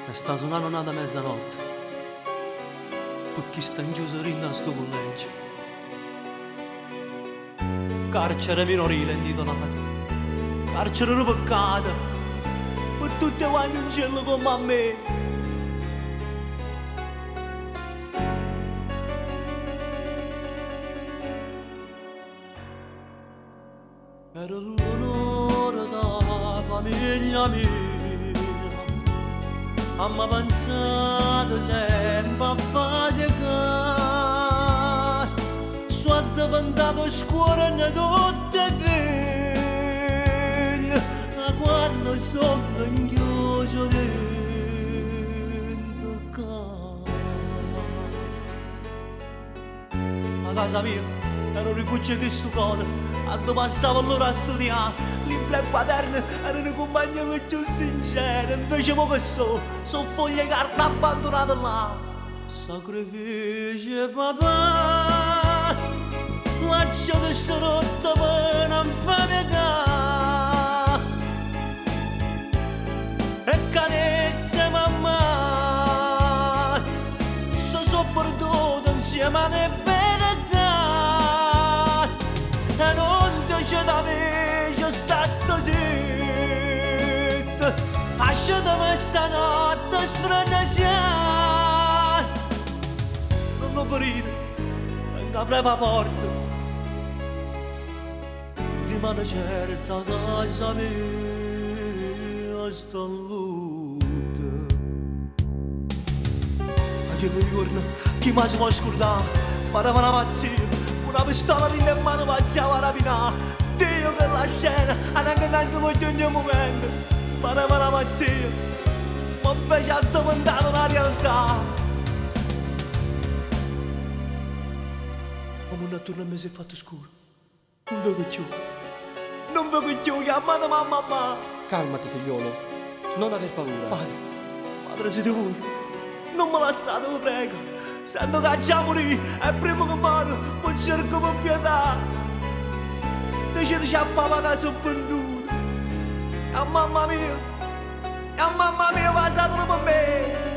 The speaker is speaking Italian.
E sta suonando una da mezzanotte, perché sta chiuso in sto collegio. Carcere minorile intitolato, carcere di peccato, per tutti quanti in cielo come a me. Era l'onore da famiglia mia, ma pensate sempre a faticare. Sono diventato scuola tutte figlie, ma quando sono chiuso dentro casa. A casa mia ero rifugio di stucone, quando passavo l'ora a studiare. Libri e quaderni erano compagni che più sinceri, invece mo che sono foglie carta abbandonate là. Sacrificio papà, lasciate sto rotto per non farmi da. E carezze mamma, so perduto insieme alle verità. E non dice da me c'è stato zitto, lasciatemi stanotte sfrenesiare. Non lo ferite, venga preva forte, di mano certa casa mia sta lutte. Ma che mi ricordo, chi mai si può scordare, parava una pazzia, una pistola in mano pazziava a rapinare. Dio che la scena, anche non si può giungere un momento, parava una pazzia, ma invece ha diventato una realtà. Ma non attorno a me si è fatto scuro, non vedo più, non vedo più, chiamate mamma. Calmati figliolo, non aver paura. Padre siete voi, non mi lasciate, vi prego. Sento che già morì e prima che muoio mi cerco per pietà. Dicete a papà che sono venduto, e a mamma mia, pasatelo per me.